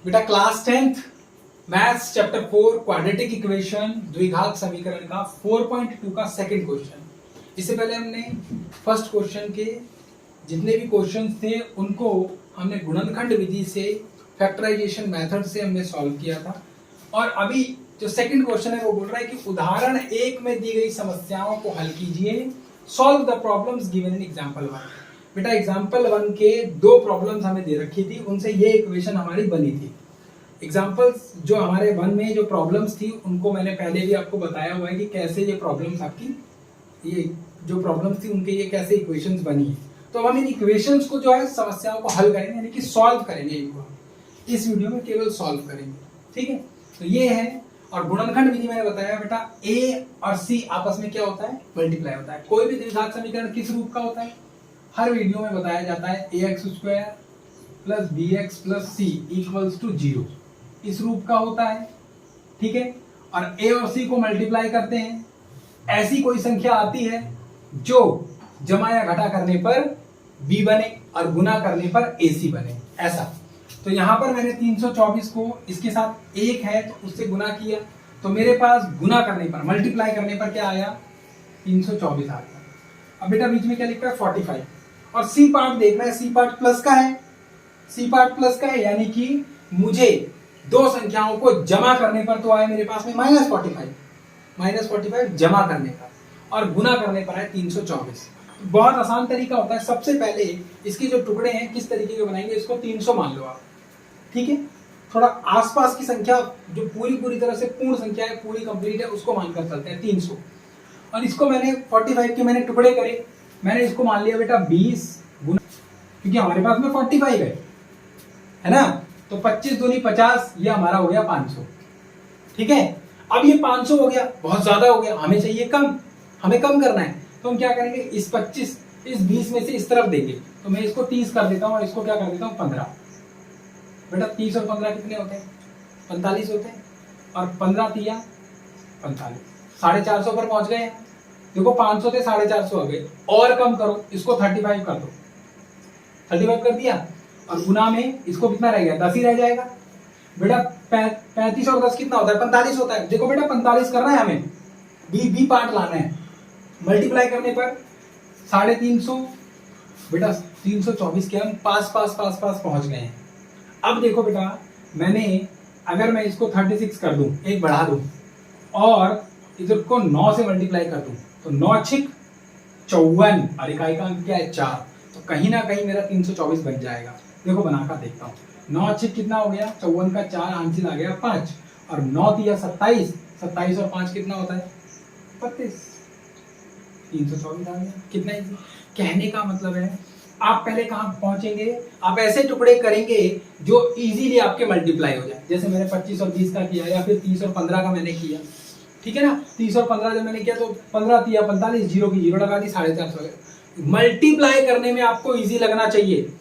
बेटा class 10th maths chapter 4 quadratic equation द्विघात समीकरण का 4.2 का सेकंड क्वेश्चन। इससे पहले हमने फर्स्ट क्वेश्चन के जितने भी क्वेश्चंस थे उनको हमने गुणनखंड विधि से फैक्टराइजेशन मेथड से हमने सॉल्व किया था। और अभी जो सेकंड क्वेश्चन है वो बोल रहा है कि उदाहरण 1 में दी गई समस्याओं को हल कीजिए, solve the problems given in example 1। बेटा एग्जांपल 1 के दो प्रॉब्लम्स हमें दे रखी थी, उनसे ये इक्वेशन हमारी बनी थी। एग्जांपल्स जो हमारे 1 में जो प्रॉब्लम्स थी उनको मैंने पहले भी आपको बताया हुआ है कि कैसे ये प्रॉब्लम्स आपकी ये जो प्रॉब्लम्स थी उनके ये कैसे इक्वेशंस बनी है। तो हम इन इक्वेशंस को जो है समस्याओं को हल करेंगे, यानी कि सॉल्व करेंगे। इनको इस वीडियो में केवल सॉल्व करेंगे, ठीक है। तो ये है, और गुणनखंड विधि मैंने बताया बेटा a और c आपस में क्या होता है, मल्टीप्लाई होता है। कोई भी द्विघात समीकरण किस रूप का होता है, हर वीडियो में बताया जाता है ax² + bx + c = 0, इस रूप का होता है, ठीक है। और a और c को मल्टीप्लाई करते हैं, ऐसी कोई संख्या आती है जो जमा या घटा करने पर b बने और गुना करने पर ac बने, ऐसा। तो यहां पर मैंने 324 को इसके साथ 1 है तो उससे गुना किया, तो मेरे पास गुना करने पर मल्टीप्लाई करने पर क्या आया, 324 आ गया। अब बेटा बीच में क्या लिखा है, 45। और सी पार्ट देखना है, सी पार्ट प्लस का है, सी पार्ट प्लस का है, यानी कि मुझे दो संख्याओं को जमा करने पर तो आए मेरे पास में -45 जमा करने पर, और गुना करने पर है 324। बहुत आसान तरीका होता है। सबसे पहले इसके जो टुकड़े हैं किस तरीके के बनाएंगे, इसको 300 मान लो आप, ठीक है। थोड़ा आसपास की संख्या जो पूरी तरह से पूर्ण संख्या है, पूरी कंप्लीट है, उसको मानकर चलते हैं 300। और इसको मैंने 45 के मैंने टुकड़े करे, मैंने इसको मान लिया बेटा 20 गुना, क्योंकि हमारे पास में 45 है ना, तो 25 दूनी 50, ये हमारा हो गया 500, ठीक है। अब ये 500 हो गया, बहुत ज्यादा हो गया, हमें चाहिए कम, हमें कम करना है। तो हम क्या करेंगे, इस 25 इस 20 में से इस तरफ देंगे, तो मैं इसको 30 कर देता हूँ और इसको क्या कर देता हूँ 15। बेटा 30 और 15 कितने होते हैं, 45 होते हैं, और 15 तिया 45, 450 पर पहुंच गए। देखो 500 थे 450 हो गए, और कम करो, इसको 35 कर दो, 35 कर दिया, और गुना में इसको कितना रह गया, 10 ही रह जाएगा। बेटा 35 और 10 कितना होता है, 45 होता है। देखो बेटा 45 करना है हमें, बी पार्ट लाना है, मल्टीप्लाई करने पर 350, बेटा 324 के हम पास पहुंच गए हैं। अब देखो बेटा मैंने, अगर मैं इसको 36 कर दूं, एक बढ़ा दूं, और इधर को 9 से मल्टीप्लाई कर दूं, तो 9 छिक 54, और इकाई का अंक क्या है 4, तो कहीं ना कहीं मेरा 324 बन जाएगा। देखो बनाकर देखता हूँ, 9 छिक कितना हो गया, 54 का 4 आंसर आ गया 5, और 9 तिया 27, 27 और 5 कितना होता है 32, 324 आ गया। कितना ही कहने का मतलब है, आप पहले कहां पहुंचेंगे, आप ऐसे टुकड़े करेंगे जो इजीली आपके मल्टीप्लाई हो जाए। जैसे मैंने 25 और 20 का किया, या फिर 30 और 15 का मैंने किया, ठीक है ना। 30 और 15 जब मैंने किया तो 15 तिया 45, 0 की 0 लगा दी, 450। मल्टीप्लाई करने में आपको इजी लगना चाहिए।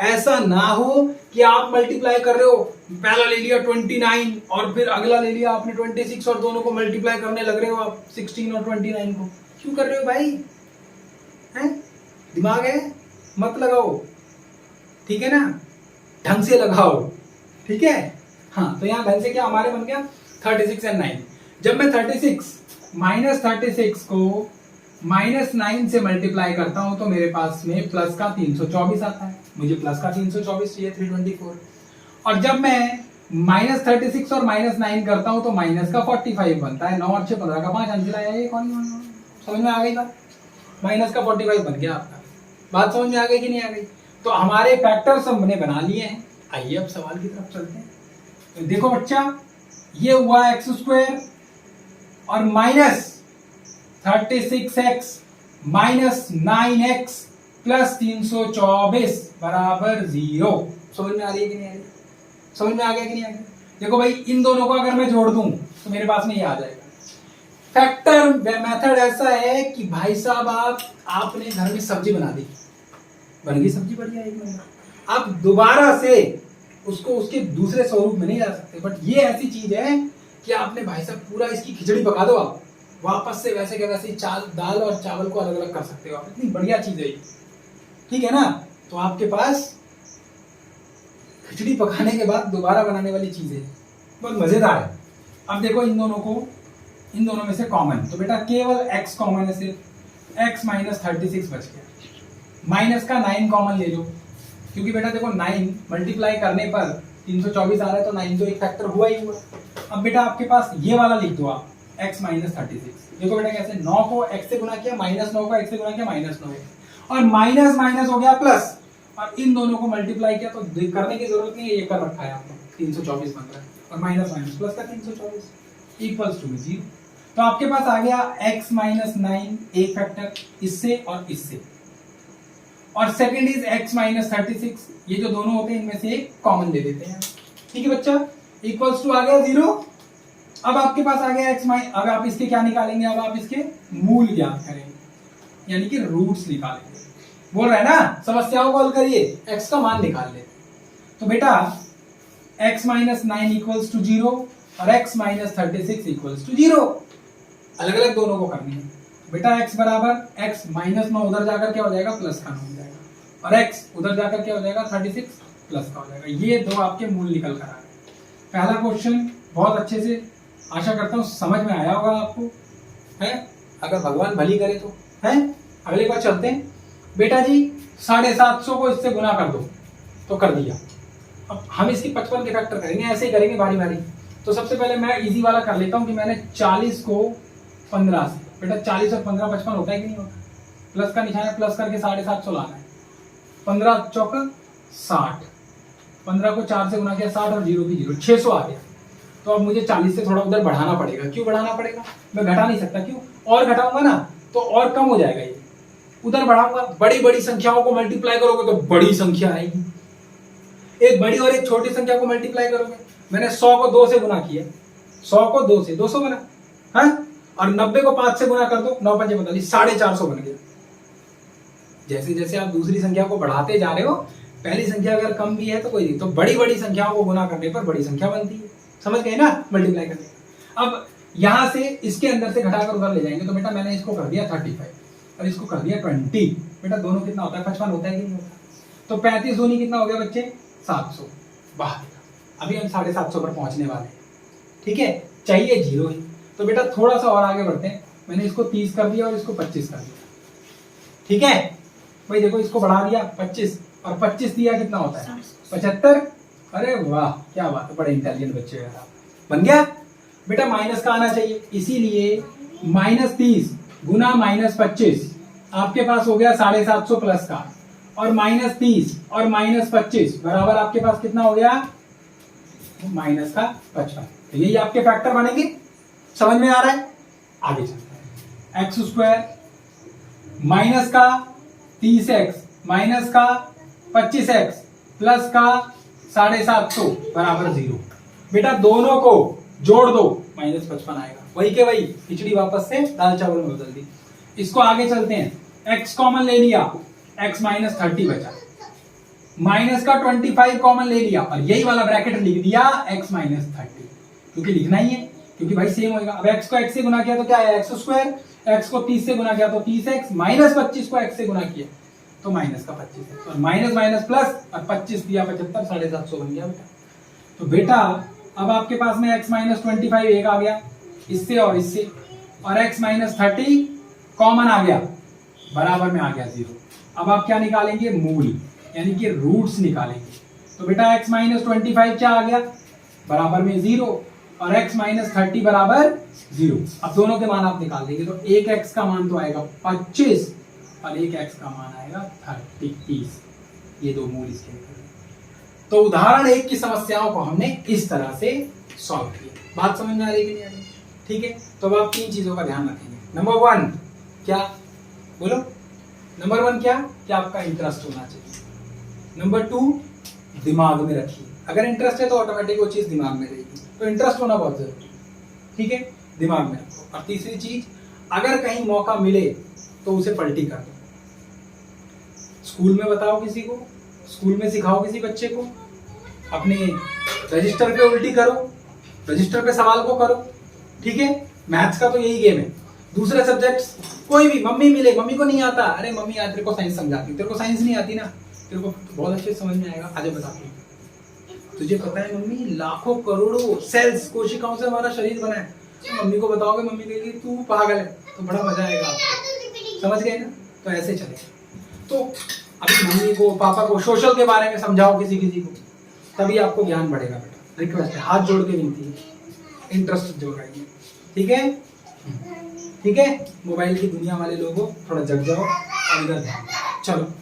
ऐसा ना हो कि आप मल्टीप्लाई कर रहे हो, पहला ले लिया 29 और फिर अगला ले लिया आपने 26, और दोनों को मल्टीप्लाई करने लग रहे हो आप 16 और 29 को। क्यों कर रहे हो भाई, हैं? दिमाग है, मत लगाओ, ठीक है ना, ढंग से लगाओ, ठीक है। हाँ, तो यहाँ ढंग से क्या हमारे बन गया 36 और 9। जब मैं 36 को -9 से मल्टीप्लाई करता हूं तो मेरे पास में प्लस का 324 आता है, मुझे प्लस का 324 चाहिए 324। और जब मैं -36 और -9 करता हूं तो माइनस का 45 बनता है, 9 और 6 15 का 5 आंसर आया। ये कौन समझ में आ गई बात, माइनस का 45 बन गया आपका। बात समझ में आ गई कि नहीं आ गई। तो हमारे फैक्टर्स हमने बना लिए हैं। आइए अब सवाल की तरफ चलते हैं। तो देखो बच्चा, ये हुआ x² और -36x -9x + 324 = 0। समझ में आ रही है कि नहीं आ रही, समझ में आ गया कि नहीं आ गया। देखो भाई, इन दोनों को अगर मैं जोड़ दूं तो मेरे पास में ये आ जाएगा। फैक्टर मेथड ऐसा है कि भाई साहब आपने घर में सब्जी बना दी, बन गई सब्जी बढ़िया एक नंबर, आप दोबारा से उसको उसके दूसरे स्वरूप में नहीं ला सकते। बट ये ऐसी चीज है कि आपने भाई साहब पूरा इसकी खिचड़ी पका दो, आप वापस से वैसे के वैसे दाल और चावल को अलग अलग कर सकते हो आप, इतनी बढ़िया चीज है ये, ठीक है ना। तो आपके पास खिचड़ी पकाने के बाद दोबारा बनाने वाली चीज है, बहुत मजेदार है। अब देखो इन दोनों में से कॉमन, तो बेटा केवल x कॉमन है, सिर्फ x माइनस 36 बच गया। माइनस का 9 कॉमन ले लो, क्योंकि बेटा देखो 9 मल्टीप्लाई करने पर 324 आ रहा है, तो 9 तो एक फैक्टर हुआ ही हुआ। अब बेटा आपके पास ये वाला लिख दो आप, x माइनस 36। देखो बेटा कैसे, 9 को x से गुना किया, माइनस 9 को x से गुना किया, माइनस 9 और माइनस माइनस हो गया प्लस, और इन दोनों को मल्टीप्लाई किया तो करने की जरूरत नहीं है, ये कर रखा है आपने, 324 बन रहा है, और माइनस माइनस प्लस का 324 इक्वल्स टू 0। तो आपके पास आ गया x माइनस 9 एक फैक्टर इससे और इससे, और सेकंड इज x माइनस 36, ये जो दोनों होते हैं इनमें से एक कॉमन ले लेते हैं। ठीक है बच्चा, इक्वल्स टू आ गया 0। अब आपके पास आ गया x माइनस, अब आप इसके क्या निकालेंगे, अब आप इसके मूल ज्ञात करेंगे, यानी कि रूट्स निकालेंगे। बोल रहे हैं ना, समस्याओं को हल करिए, x का मान निकाल ले। तो बेटा x माइनस 9 इक्वल्स टू 0 और x माइनस 36 इक्वल्स टू 0, अलग अलग दोनों को करनी है। बेटा x बराबर x माइनस 9 उधर जाकर क्या हो जाएगा, प्लस का 9 हो जाएगा, और x उधर जाकर क्या हो जाएगा, 36 प्लस का हो जाएगा। ये दो आपके मूल निकल कर आ गए। पहला क्वेश्चन बहुत अच्छे से, आशा करता हूँ समझ में आया होगा आपको, है, अगर भगवान भली करे तो, है। अगले बार चलते हैं। बेटा जी 750 को इससे गुना कर दो, तो कर दिया। अब हम इसकी 55 के फैक्टर करेंगे, ऐसे ही करेंगे बारी बारी। तो सबसे पहले मैं इजी वाला कर लेता हूँ कि मैंने 40 को 15 से, बेटा 40 और 15 55 होता है कि नहीं होता, प्लस का निशान है, प्लस करके 750 लाना है। 15 चौका 60, 15 को 4 से गुना किया 60 और 0 की 0, 600 आ गया। तो अब मुझे 40 से थोड़ा उधर बढ़ाना पड़ेगा। क्यों बढ़ाना पड़ेगा, मैं घटा नहीं सकता, क्यों, और घटाऊंगा ना तो और कम हो जाएगा, ये उधर बढ़ाऊंगा। बड़ी बड़ी संख्याओं को मल्टीप्लाई करोगे तो बड़ी संख्या आएगी, एक बड़ी और एक छोटी संख्या को मल्टीप्लाई करोगे। मैंने 100 को 2 से गुना किया, 100 को 2 से 200 बना, हाँ, और 90 को 5 से गुना कर दो, 9 5 45, 450 बन गया। जैसे जैसे आप दूसरी संख्या को बढ़ाते जा रहे हो, पहली संख्या अगर कम भी है तो कोई नहीं, तो बड़ी बड़ी संख्याओं को गुना करने पर बड़ी संख्या बनती है, समझ गए ना, मल्टीप्लाई करने। अब यहां से इसके अंदर से घटाकर उधर ले जाएंगे, तो बेटा मैंने इसको कर दिया 35 और इसको कर दिया 20। बेटा दोनों कितना होता है, 55 होता है कि नहीं होता। तो 35 दूनी कितना हो गया बच्चे, 700। वाह, अभी हम 750 पर पहुंचने वाले हैं। ठीक है, चाहिए 0 ही। तो बेटा थोड़ा सा और आगे बढ़ते हैं। मैंने इसको 30 कर दिया और इसको 25 कर दिया। ठीक है भाई, देखो इसको बढ़ा दिया 25 और 25 दिया कितना होता है, 75। अरे वाह, क्या बात है, बड़े इंटेलिजेंट बच्चे हैं आप। बन गया बेटा, माइनस का आना चाहिए, इसीलिए -30 गुना -25 आपके पास हो गया 750 प्लस का, और -30 और -25 बराबर आपके पास कितना हो गया, माइनस का 55। तो यही आपके फैक्टर बनेंगे, समझ में आ रहा है। आगे चलते हैं, x² माइनस का 30x माइनस का 25x प्लस का 750 बराबर 0। बेटा दोनों को जोड़ दो, -55 आएगा, वही के वही, खिचड़ी वापस से दाल चावल में बदल दी। इसको आगे चलते हैं, x कॉमन ले लिया, x माइनस 30 बचा, माइनस का 25 कॉमन ले लिया और यही वाला ब्रैकेट लिख दिया x माइनस 30, क्योंकि लिखना ही है, क्योंकि भाई सेम होगा। अब x को x से गुना किया तो क्या है, x², x को 30 से गुना किया तो 30x, -25 को x से गुना किया तो माइनस का 25, और माइनस माइनस प्लस, और 25 दिया 75, 750 बन गया बेटा। तो बेटा अब आपके पास में x माइनस 25 एक आ गया इससे और इससे, और x माइनस 30 कॉमन आ गया, बराबर में आ गया 0। अब आप क्या निकालेंगे, मूल, यानी कि रूट्स निकालेंगे। तो बेटा x माइनस 25 क्या आ गया, बराबर में 0, और x माइनस 30 बराबर 0। अब दोनों के मान आप निकाल देंगे, तो एक x का मान तो आएगा 25 और एक x का मान आएगा 30। ये दो मूल इसके निकल। तो उदाहरण 1 की समस्याओं को हमने इस तरह से सॉल्व किया। बात समझ में आ रही है कि नहीं आ रही? ठीक है, तो अब आप 3 चीजों का ध्यान रखेंगे। नंबर 1 क्या, बोलो, नंबर 1 क्या, कि आपका इंटरेस्ट होना चाहिए। नंबर 2 दिमाग में रखिए, अगर इंटरेस्ट है तो ऑटोमेटिक वो चीज दिमाग में रहेगी, तो इंटरेस्ट होना बहुत जरूरी है। ठीक है, दिमाग में रखो। और तीसरी चीज, अगर कहीं मौका मिले तो उसे पलटी कर दो। स्कूल में बताओ किसी को, स्कूल में सिखाओ किसी बच्चे को, अपने रजिस्टर पे उल्टी करो, रजिस्टर पे सवाल को करो। ठीक है, मैथ्स का तो यही गेम है। दूसरे सब्जेक्ट्स कोई भी, मम्मी मिले, मम्मी को नहीं आता, अरे मम्मी आज तेरे को साइंस समझाती, तेरे को साइंस नहीं आती ना, तेरे को बहुत अच्छे से समझ में आएगा, आज बताती हूँ। तुझे पता है मम्मी, लाखों करोड़ों सेल्स कोशिकाओं से हमारा शरीर बना है। तो मम्मी को बताओगे, मम्मी कहेगी तू पागल है, तो बड़ा मजा आएगा आपको। समझ गए ना? तो ऐसे चले। तो अभी मम्मी को पापा को सोशल के बारे में समझाओ किसी किसी को, तभी आपको ज्ञान बढ़ेगा बेटा। रिक्वेस्ट है, हाथ जोड़ के विनती है, इंटरेस्ट जोड़ाइए। ठीक है? ठीक है? मोबाइल की दुनिया वाले लोगों थोड़ा जग जाओ और इधर ध्यान। चलो।